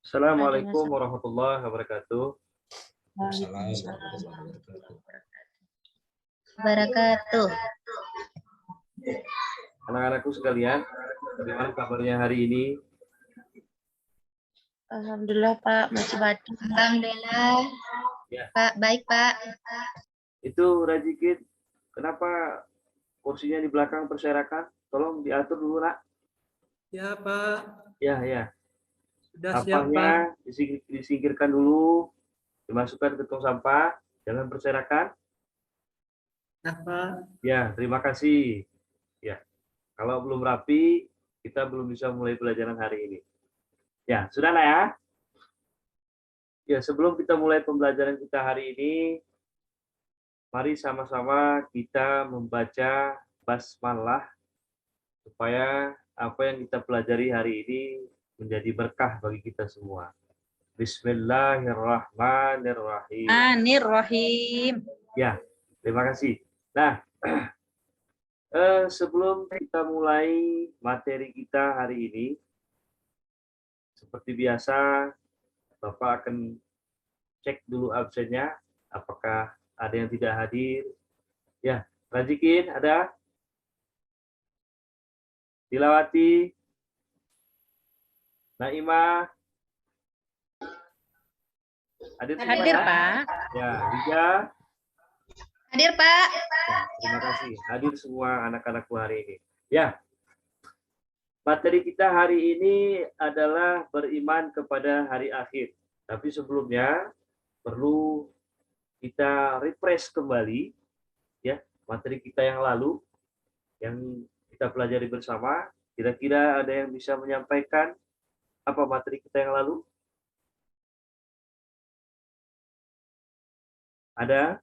Assalamualaikum warahmatullahi wabarakatuh. Wabarakatuh. Anak-anakku sekalian, bagaimana kabarnya hari ini? Alhamdulillah Pak, masih baca. Alhamdulillah. Ya. Pak, baik Pak. Itu Rajikin, kenapa kursinya di belakang berserakan? Tolong diatur dulu, Nak. Ya Pak. Ya, ya. Sudah siap Pak. Sampahnya disingkirkan dulu, dimasukkan ke tong sampah, jangan berserakan. Ya Pak. Ya, terima kasih. Ya, kalau belum rapi, kita belum bisa mulai pelajaran hari ini. Ya, sudah lah ya. Ya, sebelum kita mulai pembelajaran kita hari ini, mari sama-sama kita membaca basmalah supaya apa yang kita pelajari hari ini menjadi berkah bagi kita semua. Bismillahirrahmanirrahim. Anirrahim. Ya, terima kasih. Nah, sebelum kita mulai materi kita hari ini, seperti biasa, Bapak akan cek dulu absennya, apakah ada yang tidak hadir. Ya, Rajikin ada? Dilawati, Naimah, hadir semua Hadir ya? Pak. Ya, Liga. Hadir Pak. Ya, terima kasih. Hadir semua anak-anakku hari ini. Ya, materi kita hari ini adalah beriman kepada hari akhir. Tapi sebelumnya perlu kita refresh kembali ya materi kita yang lalu yang kita pelajari bersama. Kira-kira ada yang bisa menyampaikan apa materi kita yang lalu? Ada?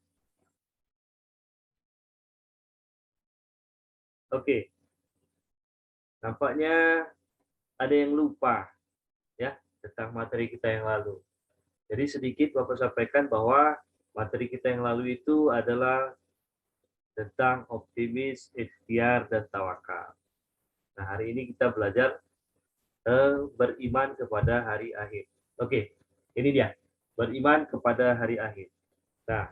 Oke. Nampaknya ada yang lupa ya tentang materi kita yang lalu. Jadi sedikit Bapak sampaikan bahwa materi kita yang lalu itu adalah tentang optimis, ikhtiar, dan tawakal. Nah, hari ini kita belajar beriman kepada hari akhir. Oke, ini dia. Beriman kepada hari akhir. Nah,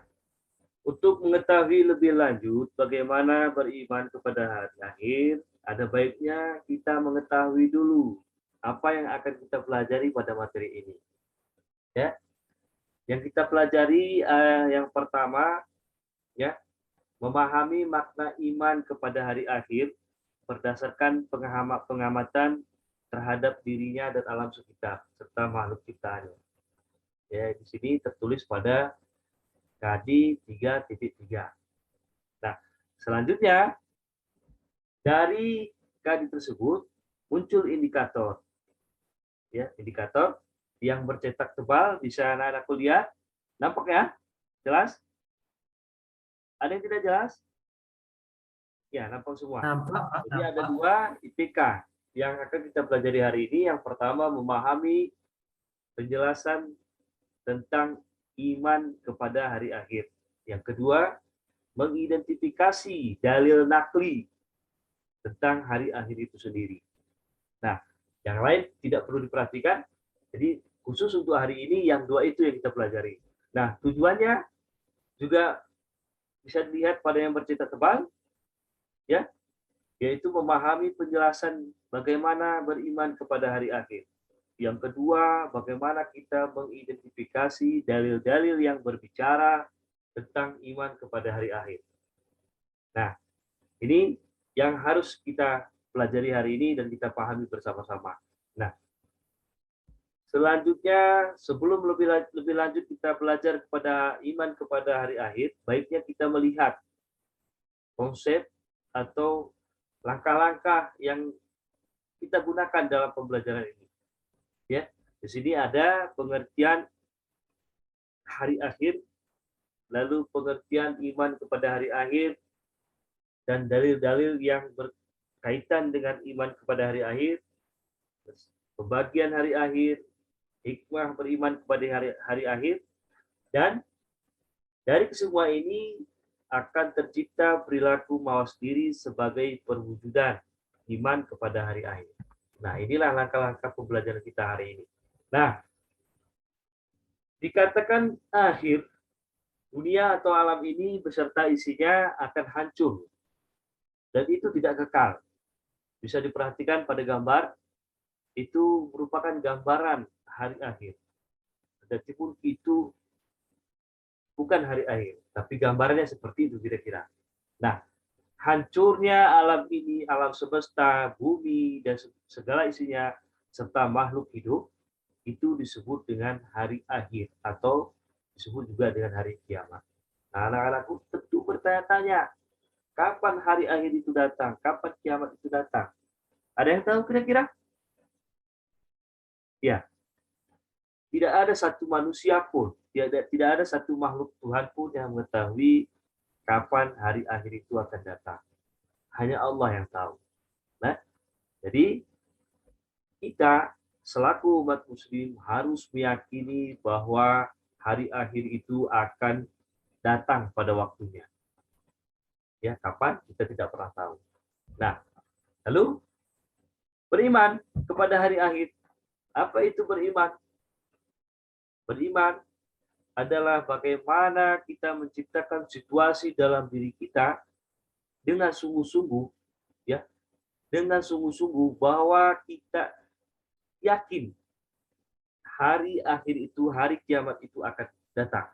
untuk mengetahui lebih lanjut bagaimana beriman kepada hari akhir, ada baiknya kita mengetahui dulu apa yang akan kita pelajari pada materi ini. Ya, yang kita pelajari yang pertama, ya, memahami makna iman kepada hari akhir berdasarkan pengamatan terhadap dirinya dan alam sekitar serta makhluk ciptaannya. Ya, di sini tertulis pada KD 3.3. Nah, selanjutnya dari KD tersebut muncul indikator. Ya, indikator yang bercetak tebal, bisa anak-anak lihat. Nampak ya? Jelas? Ada yang tidak jelas? Ya, nampak semua. Nampak. Jadi ada dua IPK yang akan kita pelajari hari ini. Yang pertama memahami penjelasan tentang iman kepada hari akhir. Yang kedua, mengidentifikasi dalil nakli tentang hari akhir itu sendiri. Nah, yang lain tidak perlu diperhatikan. Jadi khusus untuk hari ini yang dua itu yang kita pelajari. Nah, tujuannya juga bisa dilihat pada yang bercetak tebal, ya, yaitu memahami penjelasan bagaimana beriman kepada hari akhir. Yang kedua, bagaimana kita mengidentifikasi dalil-dalil yang berbicara tentang iman kepada hari akhir. Nah, ini yang harus kita pelajari hari ini dan kita pahami bersama-sama. Nah, selanjutnya, sebelum lebih lanjut kita belajar kepada iman kepada hari akhir, baiknya kita melihat konsep atau langkah-langkah yang kita gunakan dalam pembelajaran ini. Ya, di sini ada pengertian hari akhir, lalu pengertian iman kepada hari akhir, dan dalil-dalil yang berkaitan dengan iman kepada hari akhir, pembagian hari akhir, hikmah beriman kepada hari akhir, dan dari kesemua ini akan tercipta perilaku mawas diri sebagai perwujudan iman kepada hari akhir. Nah, inilah langkah-langkah pembelajaran kita hari ini. Nah, Dikatakan akhir, dunia atau alam ini beserta isinya akan hancur. Dan itu tidak kekal. Bisa diperhatikan pada gambar, itu merupakan gambaran hari akhir. Meskipun itu bukan hari akhir, tapi gambarnya seperti itu kira-kira. Nah, hancurnya alam ini, alam semesta, bumi, dan segala isinya, serta makhluk hidup, itu disebut dengan hari akhir, atau disebut juga dengan hari kiamat. Nah, anak-anakku tentu bertanya-tanya, kapan hari akhir itu datang? Kapan kiamat itu datang? Ada yang tahu kira-kira? Ya, tidak ada satu manusia pun, tidak ada satu makhluk Tuhan pun yang mengetahui kapan hari akhir itu akan datang. Hanya Allah yang tahu. Nah, jadi kita selaku umat muslim harus meyakini bahwa hari akhir itu akan datang pada waktunya. Ya, kapan? Kita tidak pernah tahu. Nah, lalu beriman kepada hari akhir. Apa itu beriman? Beriman adalah bagaimana kita menciptakan situasi dalam diri kita dengan sungguh-sungguh, ya, dengan sungguh-sungguh bahwa kita yakin hari akhir itu, hari kiamat itu akan datang.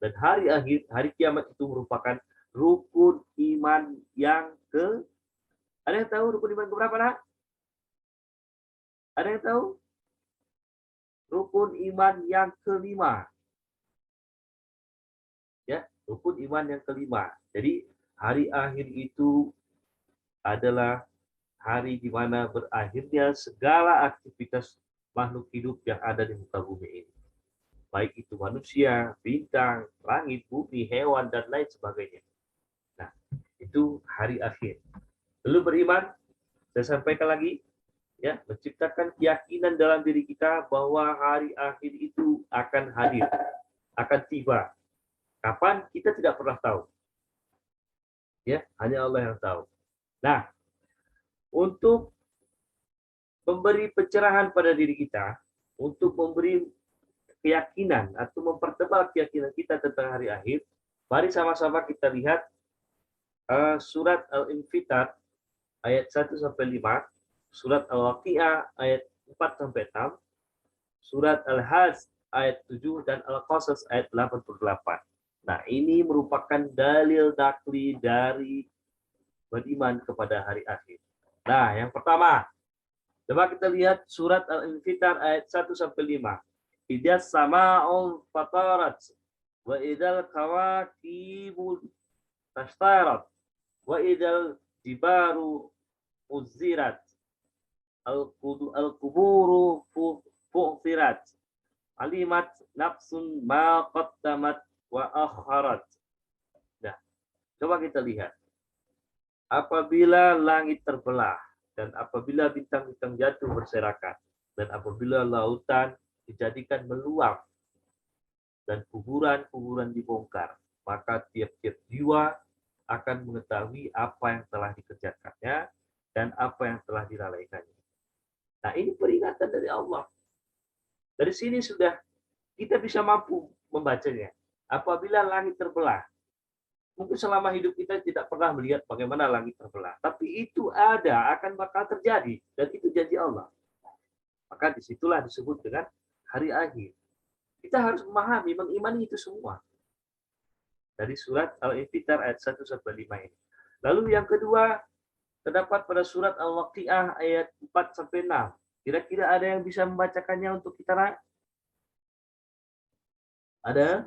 Dan hari akhir, hari kiamat itu merupakan rukun iman yang ada yang tahu rukun iman keberapa, nak? Ada yang tahu? Rukun iman yang kelima. Ya, rukun iman yang kelima. Jadi hari akhir itu adalah hari di mana berakhirnya segala aktivitas makhluk hidup yang ada di muka bumi ini. Baik itu manusia, bintang, langit, bumi, hewan, dan lain sebagainya. Nah, itu hari akhir. Lalu beriman, saya sampaikan lagi, ya, menciptakan keyakinan dalam diri kita bahwa hari akhir itu akan hadir, akan tiba. Kapan? Kita tidak pernah tahu. Ya, hanya Allah yang tahu. Nah, untuk memberi pencerahan pada diri kita, untuk memberi keyakinan atau mempertebal keyakinan kita tentang hari akhir, mari sama-sama kita lihat surat Al-Infitar ayat 1 sampai 5, surat Al-Waqi'ah ayat 4 sampai 6, surat Al-Hajj ayat 7 dan Al-Qasas ayat 88. Nah, ini merupakan dalil nakli dari beriman kepada hari akhir. Nah, yang pertama, coba kita lihat surat Al-Infitar ayat 1 sampai 5. Idza sama'ul fatarat wa idzal kawakibul tashtarat wa idzal jibaru uzirat al-quburu fu'tirat alimat nafsun ma qaddamat wa akharat. Nah, coba kita lihat. Apabila langit terbelah dan apabila bintang-bintang jatuh berserakan dan apabila lautan dijadikan meluap dan kuburan-kuburan dibongkar, maka tiap-tiap jiwa akan mengetahui apa yang telah dikerjakannya dan apa yang telah dilalaikannya. Nah, ini peringatan dari Allah. Dari sini sudah kita bisa mampu membacanya. Apabila langit terbelah, mungkin selama hidup kita tidak pernah melihat bagaimana langit terbelah. Tapi itu ada, akan bakal terjadi. Dan itu janji Allah. Maka disitulah disebut dengan hari akhir. Kita harus memahami, mengimani itu semua. Dari surat Al-Infitar ayat 1 sampai 5 ini. Lalu yang kedua, terdapat pada surat Al-Waqi'ah ayat 4 sampai 6. Kira-kira ada yang bisa membacakannya untuk kita, Nak? Ada?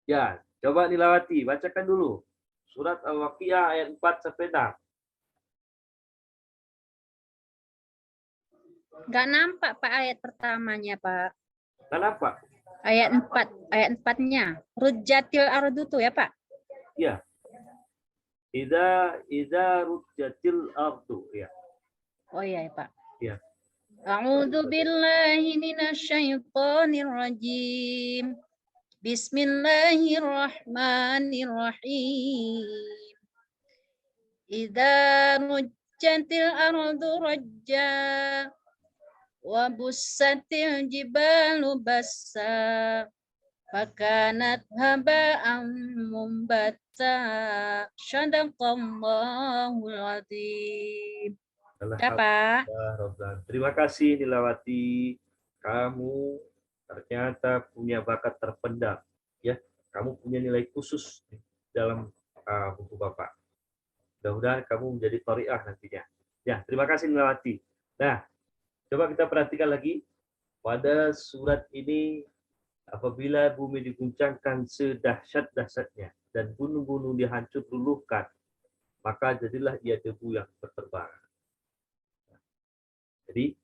Ya, coba dilawati, bacakan dulu. Surat Al-Waqi'ah ayat 4 sampai 6. Nggak nampak Pak ayat pertamanya Pak. Kenapa? Ayat 4-nya. Rujjatil ardu tuh ya Pak? Ya. Idza rujjatil ardu, ya. Oh iya ya Pak. Ya. A'udzu billahi minasyaitonir rajim. Bismillahirrahmanirrahim. Idza rujjatil ardu rajja wa bussatil jibalu bassa fakanat haba'an mumbatta. Shadaqallahul azim. Ya, Pak. Alhamdulillah. Terima kasih Nilawati. Kamu ternyata punya bakat terpendam. Ya, kamu punya nilai khusus dalam buku Bapak. Mudah-mudahan kamu menjadi thoriah nantinya. Ya, terima kasih Nilawati. Nah, coba kita perhatikan lagi pada surat ini, apabila bumi diguncangkan sedahsyat-dahsyatnya dan gunung-gunung dihancur luluhkan, maka jadilah ia debu yang berterbangan. Jadi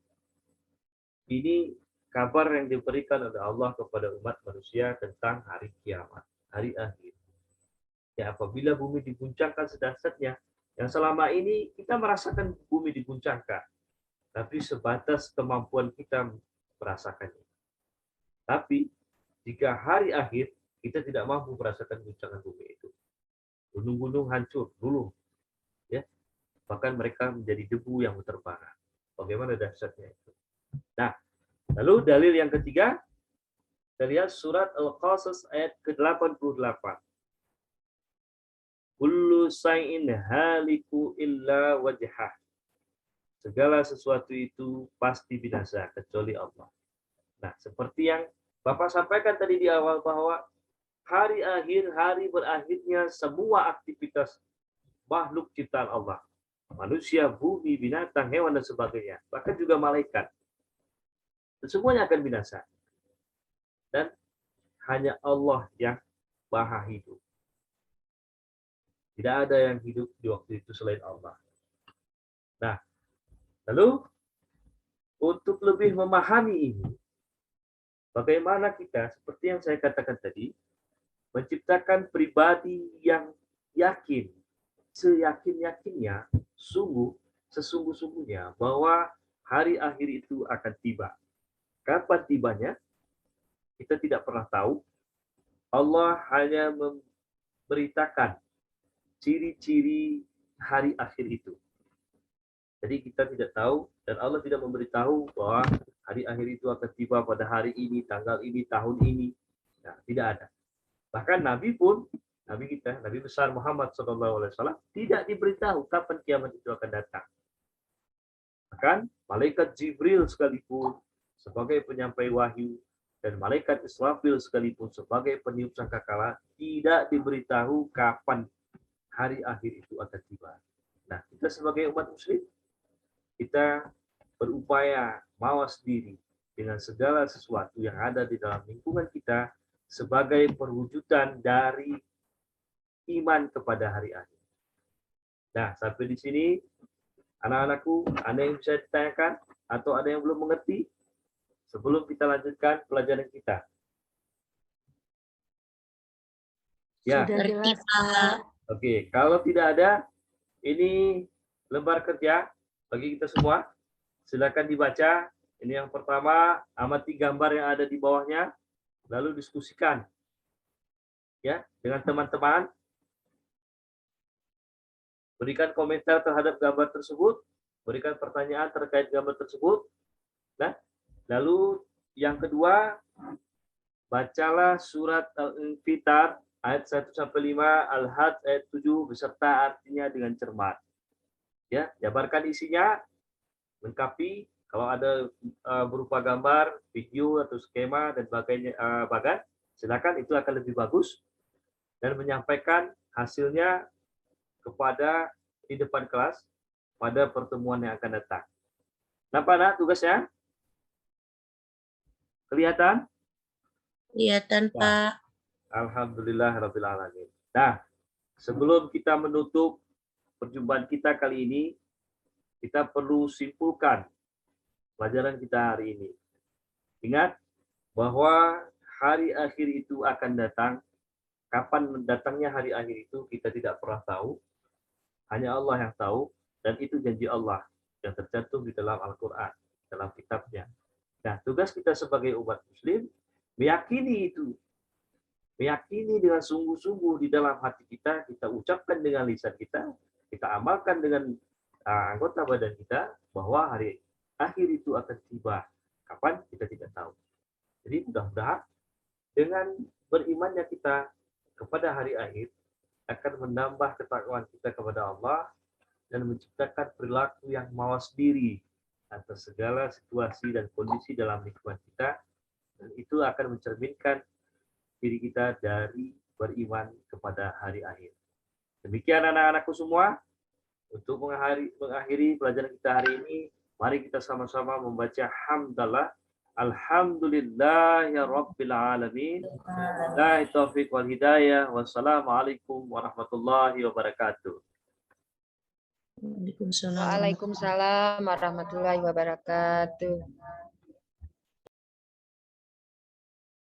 ini kabar yang diberikan oleh Allah kepada umat manusia tentang hari kiamat, hari akhir. Ya, apabila bumi diguncangkan sedahsyatnya, yang selama ini kita merasakan bumi diguncangkan, tapi sebatas kemampuan kita merasakannya. Tapi jika hari akhir, kita tidak mampu merasakan guncangan bumi itu. Gunung-gunung hancur, luluh, ya, bahkan mereka menjadi debu yang berterbangan. Bagaimana dahsyatnya itu? Nah, lalu dalil yang ketiga, kita lihat surat Al-Qasas ayat ke-88. Kullu shay'in haliku illa wajhah. Segala sesuatu itu pasti binasa kecuali Allah. Nah, seperti yang Bapak sampaikan tadi di awal bahwa hari akhir, hari berakhirnya semua aktivitas makhluk ciptaan Allah. Manusia, bumi, binatang, hewan, dan sebagainya. Bahkan juga malaikat. Semuanya akan binasa. Dan hanya Allah yang maha hidup. Tidak ada yang hidup di waktu itu selain Allah. Nah, lalu untuk lebih memahami ini, bagaimana kita, seperti yang saya katakan tadi, menciptakan pribadi yang yakin, seyakin-yakinnya, sesungguh-sungguhnya bahwa hari akhir itu akan tiba. Kapan tibanya? Kita tidak pernah tahu. Allah hanya memberitakan ciri-ciri hari akhir itu. Jadi kita tidak tahu, dan Allah tidak memberitahu bahwa hari akhir itu akan tiba pada hari ini, tanggal ini, tahun ini. Nah, tidak ada. Bahkan Nabi pun, Nabi kita, Nabi besar Muhammad SAW, tidak diberitahu kapan kiamat itu akan datang. Bahkan malaikat Jibril sekalipun sebagai penyampai wahyu, dan malaikat Israfil sekalipun sebagai peniup sangkakala, tidak diberitahu kapan hari akhir itu akan tiba. Nah, kita sebagai umat muslim, kita berupaya mawas diri dengan segala sesuatu yang ada di dalam lingkungan kita sebagai perwujudan dari iman kepada hari akhir. Nah, sampai di sini, anak-anakku, ada yang bisa ditanyakan atau ada yang belum mengerti sebelum kita lanjutkan pelajaran kita? Ya. Sudah jelas, Pak. Oke, kalau tidak ada, ini lembar kerja bagi kita semua. Silakan dibaca. Ini yang pertama, amati gambar yang ada di bawahnya, lalu diskusikan ya dengan teman-teman. Berikan komentar terhadap gambar tersebut, berikan pertanyaan terkait gambar tersebut. Nah, lalu yang kedua, bacalah surat Al-Infitar ayat 1-5, Al-Hajj ayat 7 beserta artinya dengan cermat. Ya, jabarkan isinya, lengkapi. Kalau ada berupa gambar, video atau skema dan bagan, silakan, itu akan lebih bagus, dan menyampaikan hasilnya kepada di depan kelas pada pertemuan yang akan datang. Nampak nak tugasnya? Kelihatan? Kelihatan, Pak. Alhamdulillah Rabbil Alamin. Nah, sebelum kita menutup perjumpaan kita kali ini, kita perlu simpulkan pelajaran kita hari ini. Ingat bahwa hari akhir itu akan datang. Kapan datangnya hari akhir itu kita tidak pernah tahu. Hanya Allah yang tahu, dan itu janji Allah yang tercantum di dalam Al-Quran, dalam kitabnya. Nah, tugas kita sebagai umat muslim meyakini itu. Meyakini dengan sungguh-sungguh di dalam hati kita, kita ucapkan dengan lisan kita, kita amalkan dengan anggota badan kita, bahwa hari akhir itu akan tiba. Kapan? Kita tidak tahu. Jadi mudah-mudahan dengan berimannya kita kepada hari akhir akan menambah ketakwaan kita kepada Allah dan menciptakan perilaku yang mawas diri atas segala situasi dan kondisi dalam lingkungan kita, dan itu akan mencerminkan diri kita dari beriman kepada hari akhir. Demikian anak-anakku semua, untuk mengakhiri pelajaran kita hari ini, mari kita sama-sama membaca hamdalah. Alhamdulillah ya Rabbil Alamin. La taufiq wal hidayah. Wassalamualaikum warahmatullahi wabarakatuh. Waalaikumsalam. Waalaikumsalam warahmatullahi wabarakatuh.